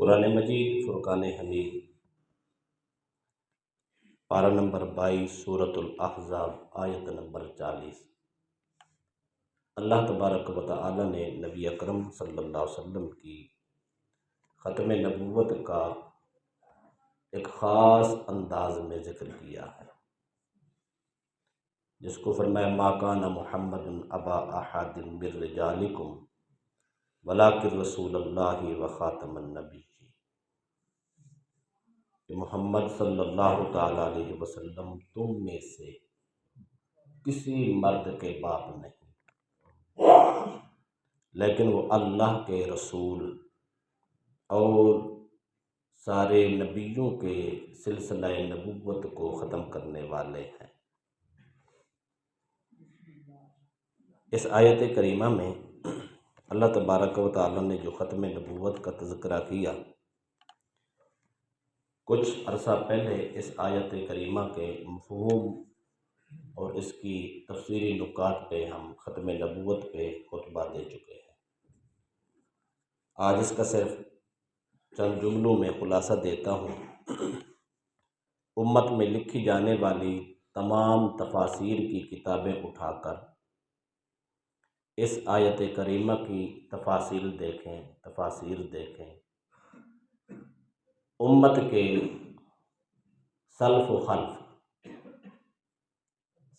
قرآن مجید فرقان حمید پارہ نمبر 22 سورۃ الاحزاب آیت نمبر 40۔ اللہ تبارک و تعالی نے نبی اکرم صلی اللہ علیہ وسلم کی ختم نبوت کا ایک خاص انداز میں ذکر کیا ہے، جس کو فرمایا ما کان محمد ابا احد من رجالکم ولکن رسول اللہ و خاتم النبی، کہ محمد صلی اللہ تعالی علیہ وسلم تم میں سے کسی مرد کے باپ نہیں، لیکن وہ اللہ کے رسول اور سارے نبیوں کے سلسلہ نبوت کو ختم کرنے والے ہیں۔ اس آیت کریمہ میں اللہ تبارک و تعالی نے جو ختم نبوت کا تذکرہ کیا، کچھ عرصہ پہلے اس آیت کریمہ کے مفہوم اور اس کی تفسیری نکات پہ ہم ختم نبوت پہ خطبہ دے چکے ہیں۔ آج اس کا صرف چند جملوں میں خلاصہ دیتا ہوں۔ امت میں لکھی جانے والی تمام تفاسیر کی کتابیں اٹھا کر اس آیت کریمہ کی تفاسیر دیکھیں، امت کے سلف و خلف،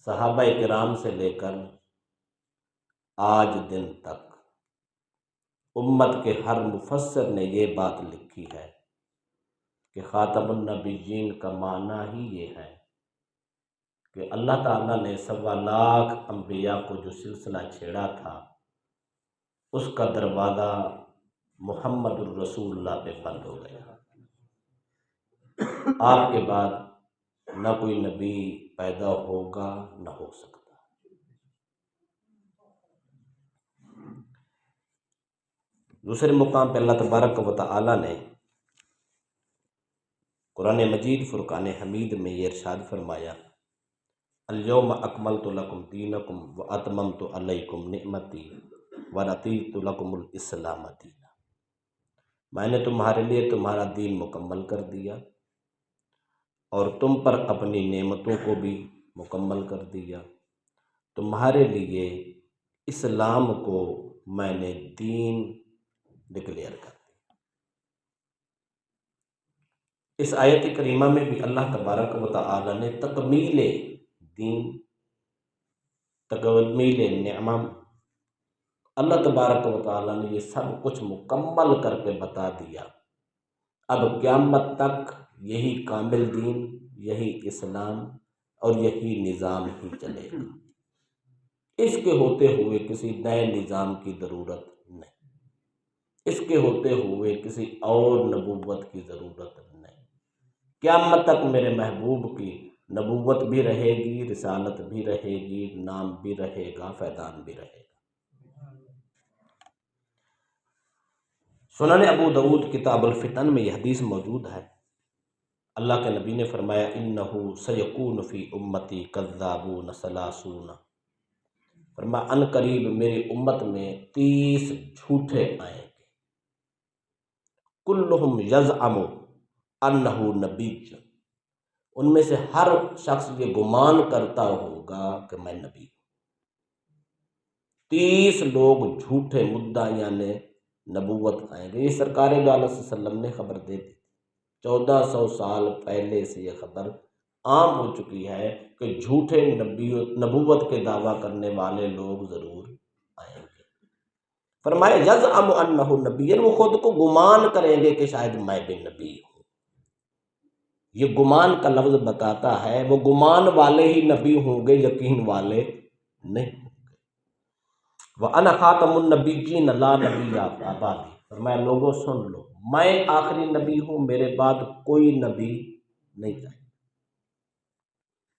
صحابہ کرام سے لے کر آج دن تک امت کے ہر مفسر نے یہ بات لکھی ہے کہ خاتم النبیین کا معنی ہی یہ ہے کہ اللہ تعالیٰ نے 1.25 لاکھ انبیاء کو جو سلسلہ چھیڑا تھا، اس کا دروازہ محمد الرسول اللہ پہ بند ہو گیا۔ آپ کے بعد نہ کوئی نبی پیدا ہوگا نہ ہو سکتا۔ دوسرے مقام پہ اللہ تبارک و تعالی نے قرآن مجید فرقان حمید میں یہ ارشاد فرمایا، الیوم اکملت لکم دینکم واتممت علیکم نعمتی ورضیت لکم الاسلام دینا، میں نے تمہارے لیے تمہارا دین مکمل کر دیا اور تم پر اپنی نعمتوں کو بھی مکمل کر دیا، تمہارے لیے اسلام کو میں نے دین ڈکلیئر کر دیا۔ اس آیت کریمہ میں بھی اللہ تبارک و تعالی نے تکمیل دین، تکمیل نعمت، اللہ تبارک و تعالی نے یہ سب کچھ مکمل کر کے بتا دیا۔ اب قیامت تک یہی کامل دین، یہی اسلام اور یہی نظام ہی چلے گا۔ اس کے ہوتے ہوئے کسی نئے نظام کی ضرورت نہیں، اس کے ہوتے ہوئے کسی اور نبوت کی ضرورت نہیں۔ قیامت تک میرے محبوب کی نبوت بھی رہے گی، رسالت بھی رہے گی، نام بھی رہے گا، فیضان بھی رہے گا۔ سنن ابو داؤد کتاب الفتن میں یہ حدیث موجود ہے، اللہ کے نبی نے فرمایا انہو سیکون فی امتی کذابون ثلاثون، فرمایا ان قریب میری امت میں 30 جھوٹے آئیں گے، کلہم یزعم انہو نبی، ان میں سے ہر شخص یہ گمان کرتا ہوگا کہ میں نبی ہوں۔ 30 لوگ جھوٹے مدعیان نبوت آئیں گے۔ یہ سرکار دو علیہ وسلم نے خبر دے دی، 1400 سال پہلے سے یہ خبر عام ہو چکی ہے کہ جھوٹے نبوت کے دعویٰ کرنے والے لوگ ضرور آئیں گے۔ فرمایا یزعم انہ نبی، وہ خود کو گمان کریں گے کہ شاید میں بھی نبی ہوں۔ یہ گمان کا لفظ بتاتا ہے وہ گمان والے ہی نبی ہوں گے، یقین والے نہیں ہوں گے۔ وَأَنَا خَاتَمُ النَّبِيِّينَ لَا نَبِيَّ بَعْدِي، فرمایا لوگوں سن لو، میں آخری نبی ہوں، میرے بعد کوئی نبی نہیں آئے۔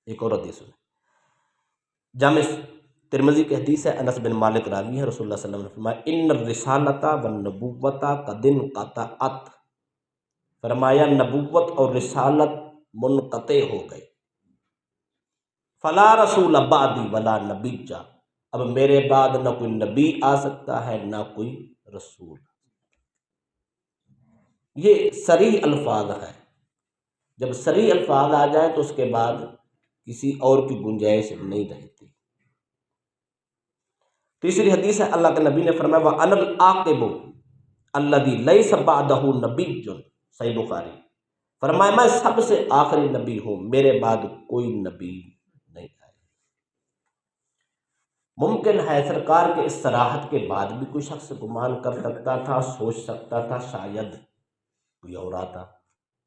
ایک اور حدیث سنیں، جامع ترمذی کی حدیث ہے، انس بن مالک راوی ہے، رسول اللہ صلی اللہ علیہ وسلم نے فرمایا ان الرسالۃ والنبوۃ قد انقطعت، فرمایا نبوت اور رسالت منقطع ہو گئی، فلا رسول بعدی ولا نبی، اب میرے بعد نہ کوئی نبی آ سکتا ہے نہ کوئی رسول۔ یہ صریح الفاظ ہیں، جب صریح الفاظ آ جائیں تو اس کے بعد کسی اور کی گنجائش نہیں رہتی۔ تیسری حدیث ہے، اللہ کے نبی نے فرمایا وَأَنَا الْعَاقِبُ الَّذِي لَيْسَ بَعْدَهُ نَبِيٌّ، صحیح بخاری، فرمایا میں سب سے آخری نبی ہوں، میرے بعد کوئی نبی نہیں آئے۔ ممکن ہے سرکار کے اس صراحت کے بعد بھی کوئی شخص گمان کر سکتا تھا، سوچ سکتا تھا شاید کوئی اور آتا۔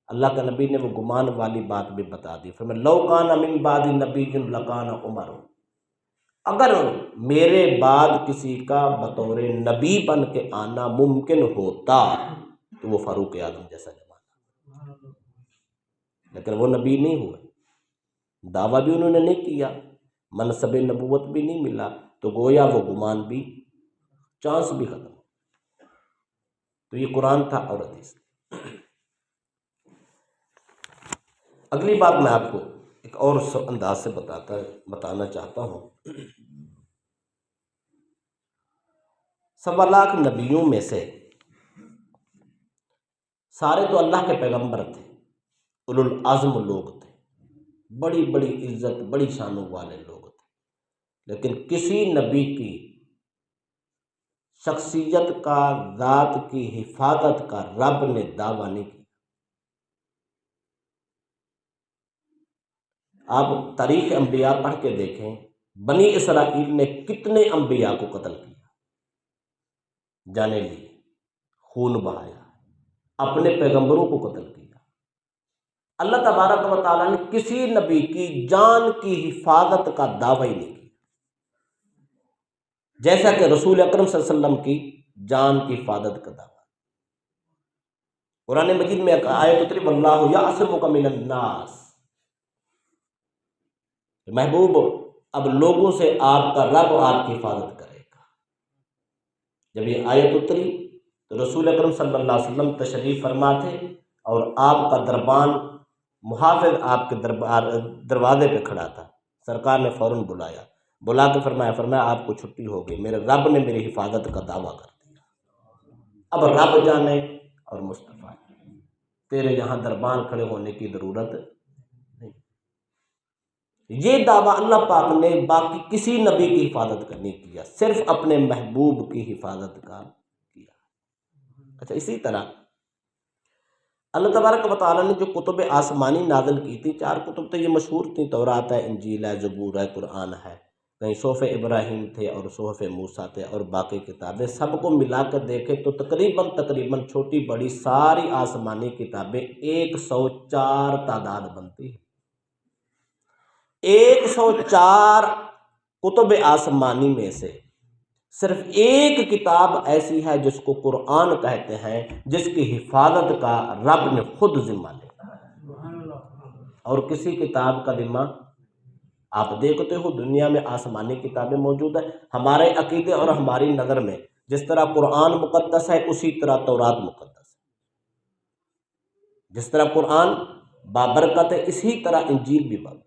اللہ کے نبی نے وہ گمان والی بات بھی بتا دی، فرمایا لَوْ كَانَ مِن بَعْدِ نَبِيٌّ لَكَانَ عُمَرُ، اگر میرے بعد کسی کا بطور نبی بن کے آنا ممکن ہوتا تو وہ فاروق اعظم جیسا زمانہ، لیکن وہ نبی نہیں ہوئے، دعویٰ بھی انہوں نے نہیں کیا، منصب نبوت بھی نہیں ملا، تو گویا وہ گمان بھی، چانس بھی ختم۔ تو یہ قرآن تھا اور حدیث۔ اگلی بات میں آپ کو ایک اور انداز سے بتانا چاہتا ہوں۔ 1.25 لاکھ نبیوں میں سے سارے تو اللہ کے پیغمبر تھے، اولو العزم لوگ تھے، بڑی بڑی عزت بڑی شانوں والے لوگ تھے، لیکن کسی نبی کی شخصیت کا، ذات کی حفاظت کا رب نے دعویٰ نہیں کیا۔ آپ تاریخ انبیاء پڑھ کے دیکھیں، بنی اسرائیل نے کتنے انبیاء کو قتل کیا، جانے لی، خون بہایا، اپنے پیغمبروں کو قتل کیا۔ اللہ تبارک و تعالیٰ نے کسی نبی کی جان کی حفاظت کا دعویٰ ہی نہیں کیا، جیسا کہ رسول اکرم صلی اللہ علیہ وسلم کی جان کی حفاظت کا دعویٰ۔ قرآن مجید میں آیت اتری واللہ یعصمک من الناس، محبوب اب لوگوں سے آپ کا رب آپ کی حفاظت کرے گا۔ جب یہ آیت اتری تو رسول اکرم صلی اللہ علیہ وسلم تشریف فرما تھے اور آپ کا دربان محافظ آپ کے دروازے پہ کھڑا تھا، سرکار نے فوراً بلا کے فرمایا آپ کو چھٹی ہو گئی، میرے رب نے میری حفاظت کا دعویٰ کر دیا، اب رب جانے اور مصطفیٰ تیرے یہاں دربان کھڑے ہونے کی ضرورت نہیں۔ یہ دعویٰ اللہ پاک نے باقی کسی نبی کی حفاظت کا نہیں کیا، صرف اپنے محبوب کی حفاظت کا کیا۔ اچھا، اسی طرح اللہ تبارک و تعالیٰ نے جو کتب آسمانی نازل کی تھی، 4 کتب تو یہ مشہور تھیں، تورات ہے، انجیل ہے، زبور ہے، قرآن ہے، کہیں صحف ابراہیم تھے اور صحف موسیٰ تھے اور باقی کتابیں، سب کو ملا کر دیکھیں تو تقریباً چھوٹی بڑی ساری آسمانی کتابیں 104 تعداد بنتی ہے۔ 104 کتب آسمانی میں سے صرف ایک کتاب ایسی ہے جس کو قرآن کہتے ہیں، جس کی حفاظت کا رب نے خود ذمہ لیا، اور کسی کتاب کا ذمہ آپ دیکھتے ہو دنیا میں آسمانی کتابیں موجود ہیں، ہمارے عقیدے اور ہماری نظر میں جس طرح قرآن مقدس ہے اسی طرح تورات مقدس ہے، جس طرح قرآن بابرکت ہے اسی طرح انجیل بھی بابرکت۔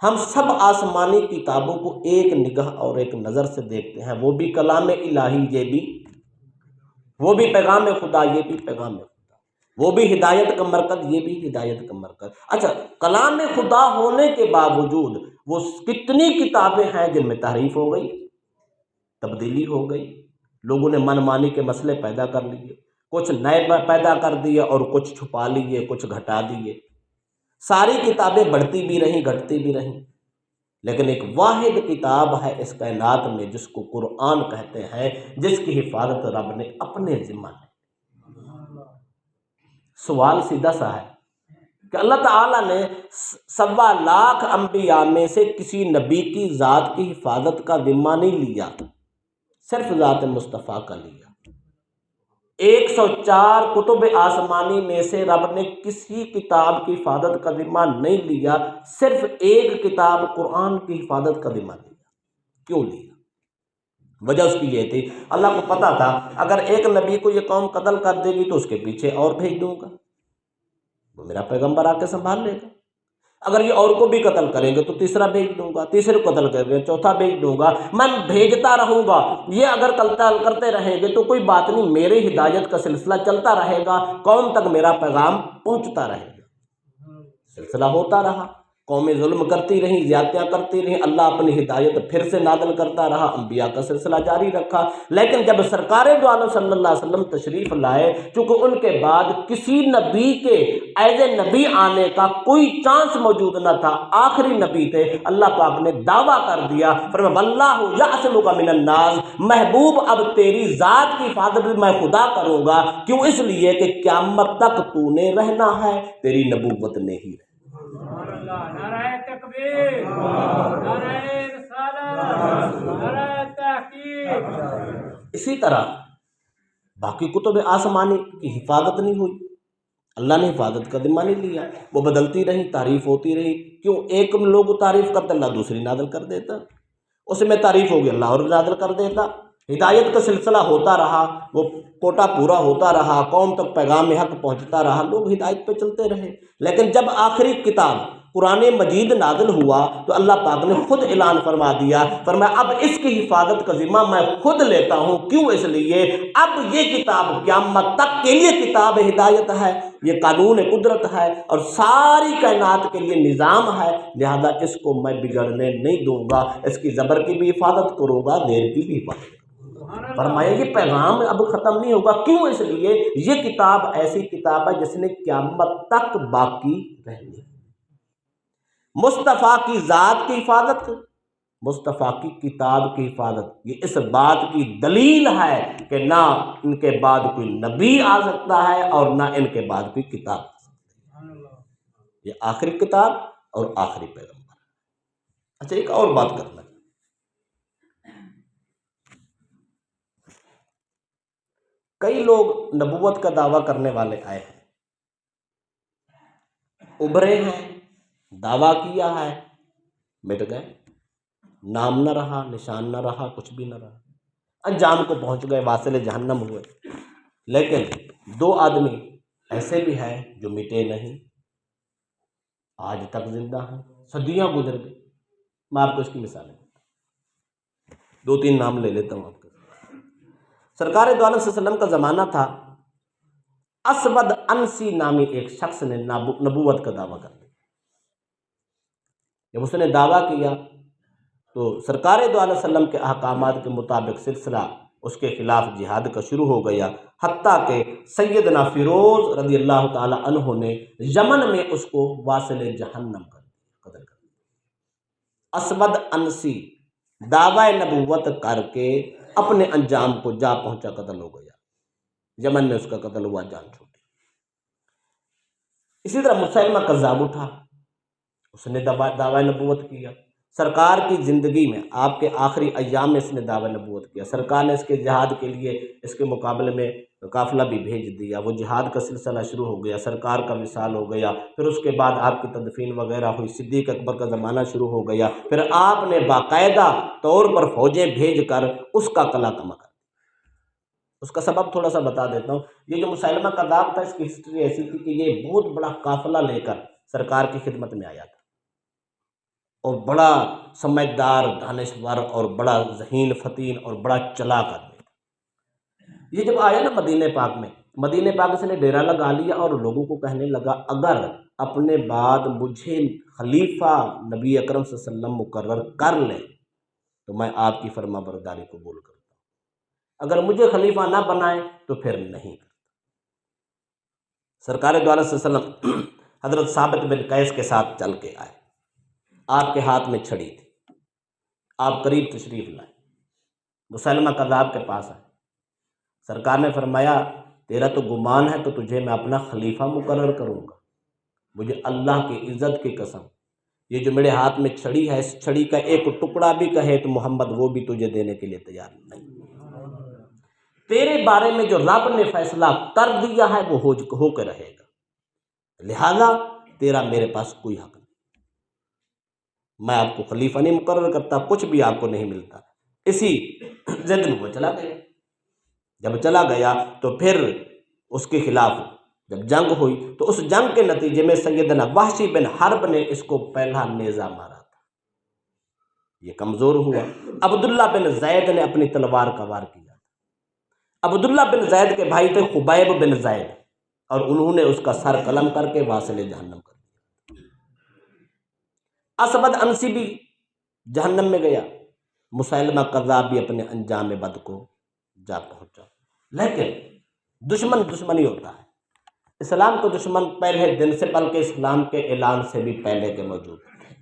ہم سب آسمانی کتابوں کو ایک نگاہ اور ایک نظر سے دیکھتے ہیں، وہ بھی کلام الہی، وہ بھی پیغام خدا، یہ بھی پیغام خدا، وہ بھی ہدایت کا مرکز، یہ بھی ہدایت کا مرکز۔ اچھا، کلام خدا ہونے کے باوجود وہ کتنی کتابیں ہیں جن میں تحریف ہو گئی، تبدیلی ہو گئی، لوگوں نے من مانی کے مسئلے پیدا کر لیے، کچھ نئے پیدا کر دیے اور کچھ چھپا لیے، کچھ گھٹا دیے۔ ساری کتابیں بڑھتی بھی رہیں گھٹتی بھی رہیں، لیکن ایک واحد کتاب ہے اس کائنات میں جس کو قرآن کہتے ہیں، جس کی حفاظت رب نے اپنے ذمہ لی۔ سوال سیدھا سا ہے کہ اللہ تعالیٰ نے 1.25 لاکھ انبیاء میں سے کسی نبی کی ذات کی حفاظت کا ذمہ نہیں لیا، صرف ذات مصطفیٰ کا لیا۔ 104 کتب آسمانی میں سے رب نے کسی کتاب کی حفاظت کا ذمہ نہیں لیا، صرف ایک کتاب قرآن کی حفاظت کا ذمہ لیا۔ کیوں لیا؟ وجہ اس کی یہ تھی، اللہ کو پتا تھا اگر ایک نبی کو یہ قوم قتل کر دے گی تو اس کے پیچھے اور بھیج دوں گا، وہ میرا پیغمبر آ کے سنبھال لے گا۔ اگر یہ اور کو بھی قتل کریں گے تو تیسرا بھیج دوں گا، تیسرے کو قتل کریں گے چوتھا بھیج دوں گا، میں بھیجتا رہوں گا۔ یہ اگر قتل کرتے رہیں گے تو کوئی بات نہیں، میری ہدایت کا سلسلہ چلتا رہے گا، قوم تک میرا پیغام پہنچتا رہے گا۔ سلسلہ ہوتا رہا، قومیں ظلم کرتی رہیں، زیادتیاں کرتی رہیں، اللہ اپنی ہدایت پھر سے نازل کرتا رہا، انبیاء کا سلسلہ جاری رکھا۔ لیکن جب سرکار دو عالم صلی اللہ علیہ وسلم تشریف لائے، چونکہ ان کے بعد کسی نبی کے ایز اے نبی آنے کا کوئی چانس موجود نہ تھا، آخری نبی تھے، اللہ پاک نے دعویٰ کر دیا، فرمایا واللہ یعصمک من الناس، محبوب اب تیری ذات کی حفاظت بھی میں خدا کروں گا، کیوں؟ اس لیے کہ قیامت تک تو نے رہنا ہے، تیری نبوت نے ہی رہنا۔ نعرہ تکبیر، نعرہ رسالت، نعرہ تحقیق۔ اسی طرح باقی کتب آسمانی کی حفاظت نہیں ہوئی، اللہ نے حفاظت کا ذمہ نہیں لیا، وہ بدلتی رہی، تعریف ہوتی رہی۔ کیوں؟ ایک لوگ تعریف کرتے اللہ دوسری نازل کر دیتا، اس میں تعریف ہوگی اللہ اور نازل کر دیتا۔ ہدایت کا سلسلہ ہوتا رہا، وہ کوٹا پورا ہوتا رہا، قوم تک پیغام حق پہنچتا رہا، لوگ ہدایت پہ چلتے رہے۔ لیکن جب آخری کتاب قرآن مجید نازل ہوا تو اللہ پاک نے خود اعلان فرما دیا، فرمایا اب اس کی حفاظت کا ذمہ میں خود لیتا ہوں۔ کیوں؟ اس لیے اب یہ کتاب قیامت تک کے لیے کتاب ہدایت ہے، یہ قانون قدرت ہے اور ساری کائنات کے لیے نظام ہے، لہذا اس کو میں بگڑنے نہیں دوں گا، اس کی زبر کی بھی حفاظت کروں گا، دیر کی بھی حفاظت کروں گا۔ فرمایا یہ پیغام اب ختم نہیں ہوگا۔ کیوں؟ اس لیے یہ کتاب ایسی کتاب ہے جس نے قیامت تک باقی رہنی ہے۔ مصطفیٰ کی ذات کی حفاظت، مصطفیٰ کی کتاب کی حفاظت، یہ اس بات کی دلیل ہے کہ نہ ان کے بعد کوئی نبی آ سکتا ہے اور نہ ان کے بعد کوئی کتاب آ سکتی ہے۔ یہ آخری کتاب اور آخری پیغمبر۔ اچھا ایک اور بات کرنا، کئی لوگ نبوت کا دعویٰ کرنے والے آئے ہیں، ابھرے ہیں، دعویٰ کیا ہے، مٹ گئے، نام نہ رہا، نشان نہ رہا، کچھ بھی نہ رہا، انجام کو پہنچ گئے، واصل جہنم ہوئے۔ لیکن دو آدمی ایسے بھی ہیں جو مٹے نہیں، آج تک زندہ ہیں، صدیاں گزر گئی۔ میں آپ کو اس کی مثالیں دو تین نام لے لیتا ہوں آپ کے۔ سرکار دو عالم صلی اللہ علیہ وسلم کا زمانہ تھا، اسود انسی نامی ایک شخص نے نبوت کا دعویٰ کر دیا۔ جب اس نے دعویٰ کیا تو سرکار دو علیہ وسلم کے احکامات کے مطابق سلسلہ اس کے خلاف جہاد کا شروع ہو گیا، حتیٰ کہ سیدنا فیروز رضی اللہ تعالی عنہ نے یمن میں اس کو واصل جہنم قتل کر دیا۔ اسود انسی دعویٰ نبوت کر کے اپنے انجام کو جا پہنچا، قتل ہو گیا، یمن میں اس کا قتل ہوا، جان چھوٹی۔ اسی طرح مسیلمہ کذاب اٹھا، اس نے دعویٰ نبوت کیا، سرکار کی زندگی میں آپ کے آخری ایام میں اس نے دعویٰ نبوت کیا، سرکار نے اس کے جہاد کے لیے اس کے مقابلے میں قافلہ بھی بھیج دیا، وہ جہاد کا سلسلہ شروع ہو گیا، سرکار کا وصال ہو گیا، پھر اس کے بعد آپ کی تدفین وغیرہ ہوئی، صدیق اکبر کا زمانہ شروع ہو گیا، پھر آپ نے باقاعدہ طور پر فوجیں بھیج کر اس کا قلع کما کر، اس کا سبب تھوڑا سا بتا دیتا ہوں۔ یہ جو مسیلمہ کذاب تھا، اس کی ہسٹری ایسی تھی کہ یہ بہت بڑا قافلہ لے کر سرکار کی خدمت میں آیا تھا، اور بڑا سمجھدار، دانشور اور بڑا ذہین فتین اور بڑا چلاک آدمی تھا۔ یہ جب آیا نا مدینہ پاک میں، مدینہ پاک سے نے ڈیرا لگا لیا اور لوگوں کو کہنے لگا اگر اپنے بعد مجھے خلیفہ نبی اکرم صلی اللہ علیہ وسلم مقرر کر لیں تو میں آپ کی فرما برداری قبول کرتا ہوں، اگر مجھے خلیفہ نہ بنائیں تو پھر نہیں کرتا۔ سرکار دو عالم صلی اللہ علیہ وسلم حضرت ثابت بن قیس کے ساتھ چل کے آئے، آپ کے ہاتھ میں چھڑی تھی، آپ قریب تشریف لائے، مسیلمہ کذاب کے پاس آئے، سرکار نے فرمایا تیرا تو گمان ہے تو تجھے میں اپنا خلیفہ مقرر کروں گا، مجھے اللہ کی عزت کی قسم یہ جو میرے ہاتھ میں چھڑی ہے، اس چھڑی کا ایک ٹکڑا بھی کہے تو محمد وہ بھی تجھے دینے کے لیے تیار نہیں، تیرے بارے میں جو رب نے فیصلہ کر دیا ہے وہ ہو کے رہے گا، لہذا تیرا میرے پاس کوئی حق نہیں، میں آپ کو خلیفہ نہیں مقرر کرتا، کچھ بھی آپ کو نہیں ملتا۔ اسی ضد میں وہ چلا گیا، جب چلا گیا تو پھر اس کے خلاف جب جنگ ہوئی تو اس جنگ کے نتیجے میں سیدنا وحشی بن حرب نے اس کو پہلا نیزہ مارا تھا، یہ کمزور ہوا۔ عبداللہ بن زید نے اپنی تلوار کا وار کیا تھا۔ عبداللہ بن زید کے بھائی تھے خبیب بن زید، اور انہوں نے اس کا سر قلم کر کے واصل جہنم کر دیا۔ اسود انسی بھی جہنم میں گیا، مسیلمہ کذاب بھی اپنے انجام بد کو جا پہنچا۔ لیکن دشمن دشمنی ہوتا ہے، اسلام کو دشمن پہلے دن سے بلکہ اسلام کے اعلان سے بھی پہلے کے موجود تھے،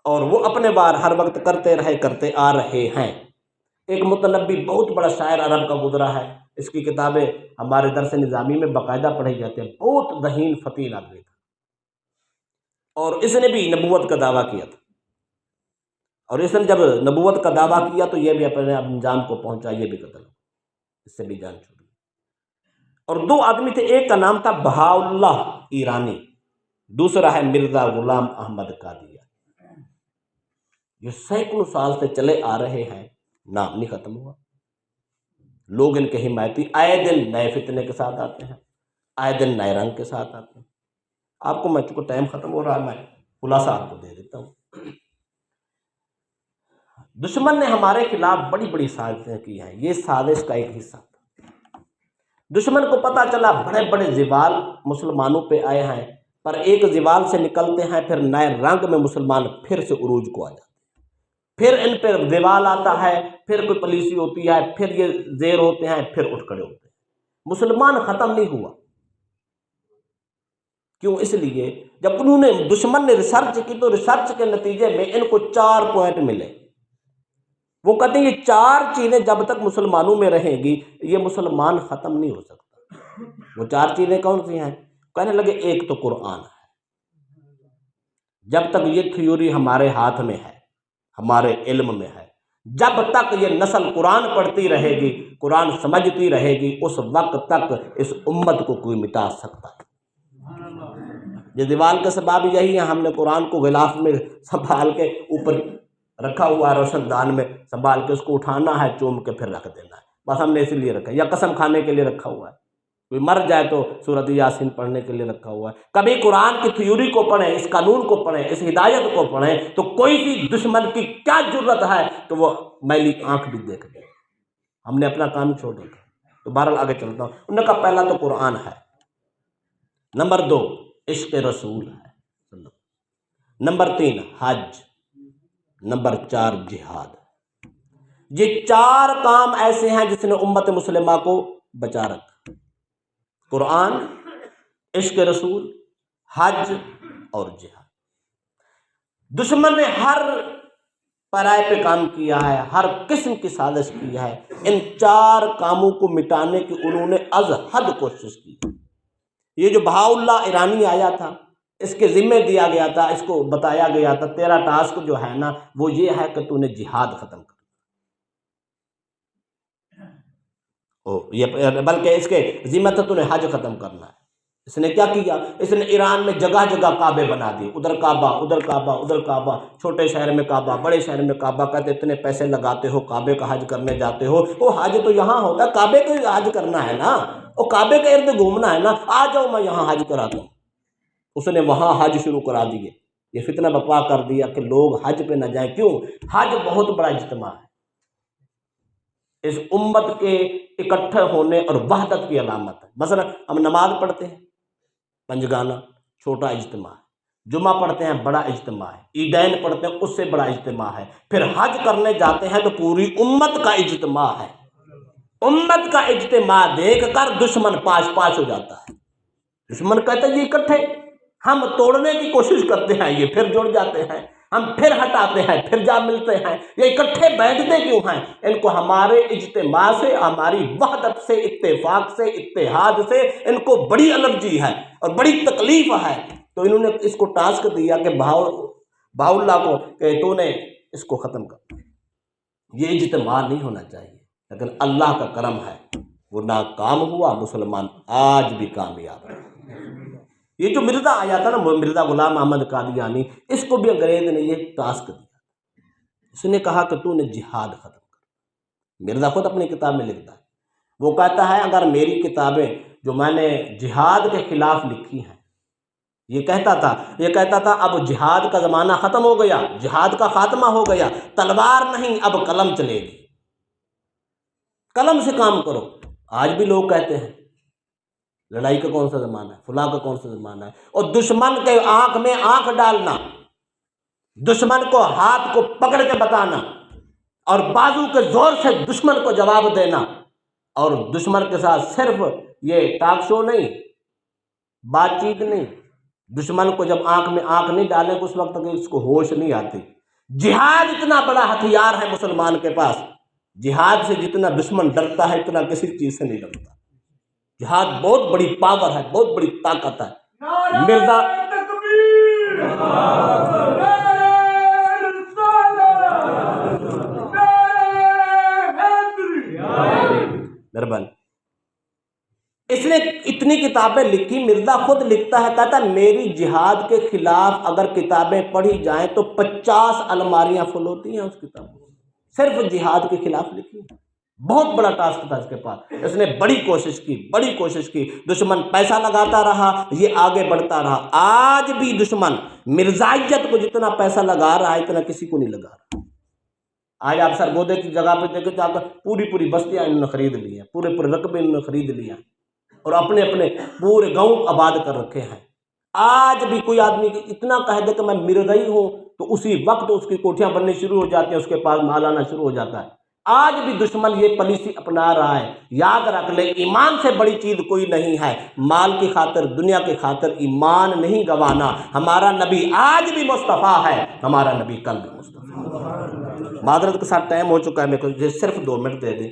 اور وہ اپنے وار ہر وقت کرتے آ رہے ہیں۔ ایک متنبی بہت بڑا شاعر عرب کا گزرا ہے، اس کی کتابیں ہمارے درس نظامی میں باقاعدہ پڑھی جاتی ہیں، بہت ذہین فطین آدمی تھا، اور اس نے بھی نبوت کا دعویٰ کیا تھا، اور اس نے جب نبوت کا دعویٰ کیا تو یہ بھی اپنے انجام کو پہنچا، یہ بھی قتل ہوا، اس سے بھی جان چھوڑی۔ اور دو آدمی تھے، ایک کا نام تھا بہاءاللہ ایرانی، دوسرا ہے مرزا غلام احمد قادیانی۔ یہ سینکڑوں سال سے چلے آ رہے ہیں، نام نہیں ختم ہوا۔ لوگ ان کے حمایتی آئے دن نئے فتنے کے ساتھ آتے ہیں، آئے دن نئے رنگ کے ساتھ آتے ہیں۔ آپ کو میں چونکہ ٹائم ختم ہو رہا ہے، میں خلاصہ آپ کو دے دیتا ہوں۔ دشمن نے ہمارے خلاف بڑی بڑی سازشیں کی ہیں، یہ سازش کا ایک حصہ تھا۔ دشمن کو پتہ چلا بڑے بڑے زوال مسلمانوں پہ آئے ہیں، پر ایک زوال سے نکلتے ہیں پھر نئے رنگ میں مسلمان پھر سے عروج کو آ جاتے ہیں، پھر ان پہ زوال آتا ہے، پھر کوئی پالیسی ہوتی ہے، پھر یہ زیر ہوتے ہیں، پھر اٹھ کھڑے ہوتے ہیں۔ مسلمان ختم نہیں ہوا، کیوں؟ اس لیے جب انہوں نے دشمن نے ریسرچ کی تو ریسرچ کے نتیجے میں ان کو 4 پوائنٹ ملے۔ وہ کہتے ہیں یہ 4 چیزیں جب تک مسلمانوں میں رہیں گی یہ مسلمان ختم نہیں ہو سکتا۔ وہ 4 چیزیں کون سی ہیں؟ کہنے لگے ایک تو قرآن ہے، جب تک یہ تھیوری ہمارے ہاتھ میں ہے، ہمارے علم میں ہے، جب تک یہ نسل قرآن پڑھتی رہے گی، قرآن سمجھتی رہے گی، اس وقت تک اس امت کو کوئی مٹا سکتا ہے۔ یہ دیوال کا سبب یہی ہے، ہم نے قرآن کو غلاف میں سنبھال کے اوپر رکھا ہوا ہے، روشن دان میں سنبھال کے اس کو اٹھانا ہے، چوم کے پھر رکھ دینا ہے، بس ہم نے اسی لیے رکھا ہے، یا قسم کھانے کے لیے رکھا ہوا ہے، کوئی مر جائے تو سورۃ یاسین پڑھنے کے لیے رکھا ہوا ہے۔ کبھی قرآن کی تھیوری کو پڑھیں، اس قانون کو پڑھیں، اس ہدایت کو پڑھیں تو کوئی بھی دشمن کی کیا جرت ہے کہ وہ میلی آنکھ بھی دیکھ لے۔ ہم نے اپنا کام چھوڑ دیا۔ تو بہرحال آگے چلتا ہوں۔ انہوں نے کہا پہلا تو قرآن ہے، نمبر 2 عشق رسول ہے، نمبر 3 حج، نمبر 4 جہاد۔ یہ 4 کام ایسے ہیں جس نے امت مسلمہ کو بچا رکھا، قرآن، عشق رسول، حج اور جہاد۔ دشمن نے ہر پرائے پہ کام کیا ہے، ہر قسم کی سازش کی ہے، ان 4 کاموں کو مٹانے کی انہوں نے از حد کوشش کی۔ یہ جو بہاءاللہ ایرانی آیا تھا اس کے ذمہ دیا گیا تھا، اس کو بتایا گیا تھا تیرا ٹاسک جو ہے نا وہ یہ ہے کہ تو نے جہاد ختم کر، بلکہ اس کے ذمہ تھا تو نے حج ختم کرنا ہے۔ اس نے کیا کیا؟ اس نے ایران میں جگہ جگہ کعبے بنا دیے، ادھر کعبہ، ادھر کعبہ، ادھر کعبہ، چھوٹے شہر میں کعبہ، بڑے شہر میں کعبہ۔ کہتے اتنے پیسے لگاتے ہو، کعبے کا حج کرنے جاتے ہو، وہ حج تو یہاں ہوتا ہے، کعبے کا حج کرنا ہے نا، وہ کعبے کے ارد گھومنا ہے نا، آ جاؤ میں یہاں حج کراتا ہوں۔ اس نے وہاں حج شروع کرا دیے، یہ فتنہ بپا کر دیا کہ لوگ حج پہ نہ جائیں۔ کیوں؟ حج بہت بڑا اجتماع ہے، اس امت کے اکٹھے ہونے اور وحدت کی علامت ہے۔ مثلا ہم نماز پڑھتے ہیں، پنجگانہ چھوٹا اجتماع ہے، جمعہ پڑھتے ہیں بڑا اجتماع ہے، عیدین پڑھتے ہیں اس سے بڑا اجتماع ہے، پھر حج کرنے جاتے ہیں تو پوری امت کا اجتماع ہے۔ امت کا اجتماع دیکھ کر دشمن پاش پاش ہو جاتا ہے، دشمن کہتا ہے یہ اکٹھے، ہم توڑنے کی کوشش کرتے ہیں یہ پھر جڑ جاتے ہیں، ہم پھر ہٹاتے ہیں پھر جا ملتے ہیں، یہ اکٹھے بیٹھتے کیوں ہیں؟ ان کو ہمارے اجتماع سے، ہماری وحدت سے، اتفاق سے، اتحاد سے ان کو بڑی الرجی ہے اور بڑی تکلیف ہے۔ تو انہوں نے اس کو ٹاسک دیا کہ بہاءاللہ کو کہ تو نے اس کو ختم کر، یہ اجتماع نہیں ہونا چاہیے، لیکن اللہ کا کرم ہے وہ ناکام ہوا، مسلمان آج بھی کامیاب ہے۔ یہ جو مرزا آیا تھا نا، مرزا غلام احمد قادیانی، اس کو بھی انگریز نے یہ ٹاسک دیا، اس نے کہا کہ تو نے جہاد ختم کر۔ مرزا خود اپنی کتاب میں لکھتا ہے، وہ کہتا ہے اگر میری کتابیں جو میں نے جہاد کے خلاف لکھی ہیں، یہ کہتا تھا اب جہاد کا زمانہ ختم ہو گیا، جہاد کا خاتمہ ہو گیا، تلوار نہیں اب قلم چلے گی، قلم سے کام کرو۔ آج بھی لوگ کہتے ہیں لڑائی کا کون سا زمانہ ہے، فلاں کا کون سا زمانہ ہے، اور دشمن کے آنکھ میں آنکھ ڈالنا، دشمن کو ہاتھ کو پکڑ کے بتانا اور بازو کے زور سے دشمن کو جواب دینا، اور دشمن کے ساتھ صرف یہ ٹاک شو نہیں، بات چیت نہیں، دشمن کو جب آنکھ میں آنکھ نہیں ڈالیں اس وقت تک اس کو ہوش نہیں آتی۔ جہاد اتنا بڑا ہتھیار ہے مسلمان کے پاس، جہاد سے جتنا دشمن ڈرتا ہے اتنا کسی چیز سے نہیں ڈرتا۔ جہاد بہت بڑی پاور ہے، بہت بڑی طاقت ہے۔ مرزا مہربانی، اس نے اتنی کتابیں لکھی، مرزا خود لکھتا ہے، کہتا ہے میری جہاد کے خلاف اگر کتابیں پڑھی جائیں تو 50 الماریاں فل ہوتی ہیں اس کتابوں، صرف جہاد کے خلاف لکھی۔ بہت بڑا ٹاسک تھا اس کے پاس، اس نے بڑی کوشش کی، دشمن پیسہ لگاتا رہا، یہ آگے بڑھتا رہا۔ آج بھی دشمن مرزائیت کو جتنا پیسہ لگا رہا ہے اتنا کسی کو نہیں لگا رہا۔ آج آپ سرگودے کی جگہ پہ دیکھیں تو آپ پوری بستیاں انہوں نے خرید لی ہیں، پورے رقبے انہوں نے خرید لیا اور اپنے پورے گاؤں آباد کر رکھے ہیں۔ آج بھی کوئی آدمی اتنا کہہ دے کہ میں مرزائی ہوں تو اسی وقت اس کی کوٹھیاں بننی شروع ہو جاتی ہیں، اس کے پاس مال آنا شروع ہو جاتا ہے۔ آج بھی دشمن یہ پالیسی اپنا رہا ہے۔ یاد رکھ لے، ایمان سے بڑی چیز کوئی نہیں ہے۔ مال کی خاطر، دنیا کی خاطر ایمان نہیں گنوانا۔ ہمارا نبی آج بھی مصطفیٰ ہے، ہمارا نبی کل بھی مصطفیٰ ہے۔ معذرت کے ساتھ ٹائم ہو چکا ہے، میرے کو صرف 2 منٹ دے دیں۔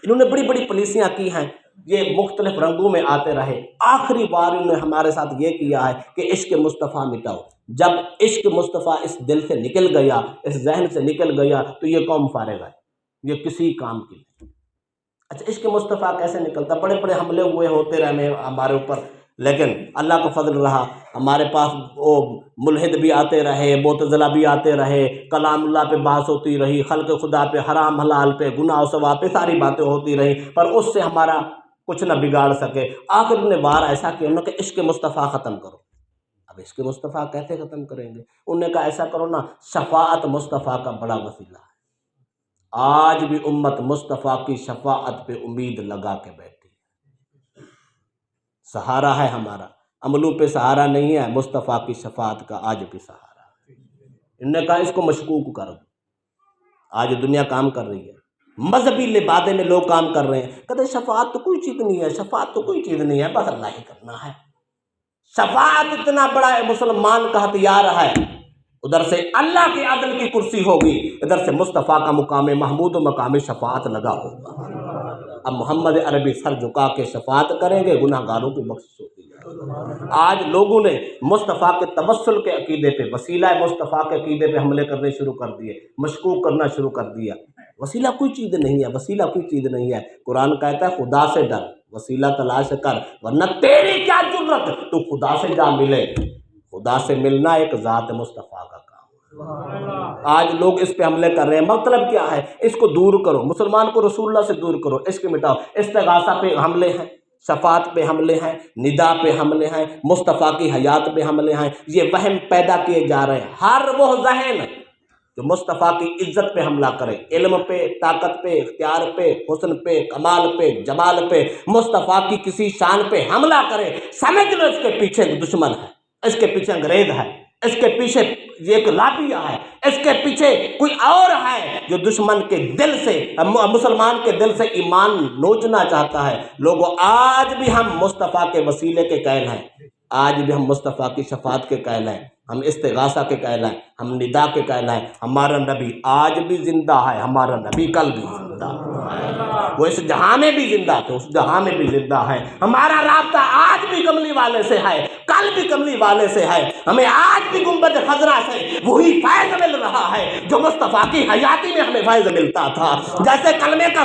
انہوں نے بڑی پالیسیاں کی ہیں، یہ مختلف رنگوں میں آتے رہے۔ آخری بار انہوں نے ہمارے ساتھ یہ کیا ہے کہ عشق مصطفیٰ مٹاؤ۔ جب عشق مصطفیٰ اس دل سے نکل گیا، اس ذہن سے نکل گیا تو یہ قوم فارغ ہے، یہ کسی کام کی نہیں۔ اچھا، عشق مصطفیٰ کیسے نکلتا؟ بڑے حملے ہوئے ہوتے رہے ہمارے اوپر، لیکن اللہ کا فضل رہا، ہمارے پاس وہ ملحد بھی آتے رہے، معتزلہ بھی آتے رہے، کلام اللہ پہ بحث ہوتی رہی، خلق خدا پہ، حرام حلال پہ، گناہ و ثواب پہ ساری باتیں ہوتی رہیں، پر اس سے ہمارا کچھ نہ بگاڑ سکے۔ آخر انہوں نے وار ایسا کیا، انہوں نے کہ عشق مصطفیٰ ختم کرو۔ اب عشق مصطفیٰ کیسے ختم کریں گے؟ انہوں نے کہا ایسا کرو نا، شفاعت مصطفیٰ کا بڑا وسیلہ ہے۔ آج بھی امت مصطفیٰ کی شفاعت پہ امید لگا کے بیٹھی ہے، سہارا ہے ہمارا، عملوں پہ سہارا نہیں ہے، مصطفیٰ کی شفاعت کا آج بھی سہارا ہے۔ انہوں نے کہا اس کو مشکوک کر دو۔ آج دنیا کام کر رہی ہے، مذہبی لبادے میں لوگ کام کر رہے ہیں، کہتے شفاعت تو کوئی چیز نہیں ہے، شفاعت تو کوئی چیز نہیں ہے، بس اللہ ہی کرنا ہے۔ شفاعت اتنا بڑا مسلمان کا ہتھیار ہے، ادھر سے اللہ کی عدل کی کرسی ہوگی، ادھر سے مصطفیٰ کا مقام محمود و مقام شفاعت لگا ہوگا۔ اب محمد عربی سر جھکا کے شفاعت کریں گے، گناہ گاروں کی بخشش ہوتی ہے۔ آج لوگوں نے مصطفیٰ کے توسل کے عقیدے پہ، وسیلہ مصطفیٰ کے عقیدے پہ حملے کرنے شروع کر دیے، مشکوک کرنا شروع کر دیا۔ وسیلہ کوئی چیز نہیں ہے، وسیلہ کوئی چیز نہیں ہے۔ قرآن کہتا ہے خدا سے ڈر، وسیلہ تلاش کر، ورنہ تیری کیا جرت تو خدا سے جا ملے۔ خدا سے ملنا ایک ذات مصطفیٰ کا کام ہے۔ آج لوگ اس پہ حملے کر رہے ہیں، مطلب کیا ہے؟ اس کو دور کرو، مسلمان کو رسول اللہ سے دور کرو، عشق مٹاؤ۔ استغاثہ پہ حملے ہیں، شفاعت پہ حملے ہیں، ندا پہ حملے ہیں، مصطفیٰ کی حیات پہ حملے ہیں۔ یہ وہم پیدا کیے جا رہے ہیں۔ ہر وہ ذہن جو مصطفیٰ کی عزت پہ حملہ کرے، علم پہ، طاقت پہ، اختیار پہ، حسن پہ، کمال پہ، جمال پہ، مصطفیٰ کی کسی شان پہ حملہ کرے، سمجھ لو اس کے پیچھے دشمن ہے، اس کے پیچھے انگریز ہے، اس کے پیچھے یہ ایک لابیہ ہے، اس کے پیچھے کوئی اور ہے جو دشمن کے دل سے، مسلمان کے دل سے ایمان نوچنا چاہتا ہے۔ لوگوں، آج بھی ہم مصطفیٰ کے وسیلے کے قائل ہیں، آج بھی ہم مصطفیٰ کی شفاعت کے قائل ہیں، ہم استغاثہ کے قائل ہیں، ہم ندا کے قائل ہیں۔ ہمارا نبی آج بھی زندہ ہے، ہمارا نبی کل بھی زندہ ہے، وہ اس جہاں میں بھی زندہ تھے، اس جہاں میں بھی زندہ ہے۔ ہمارا رابطہ آج بھی کملی والے سے ہے، کل بھی کملی والے سے ہے۔ ہمیں آج بھی گنبد خضرا سے وہی فیض مل رہا ہے جو مصطفیٰ کی حیاتی میں ہمیں فیض ملتا تھا۔ جیسے کلمے کا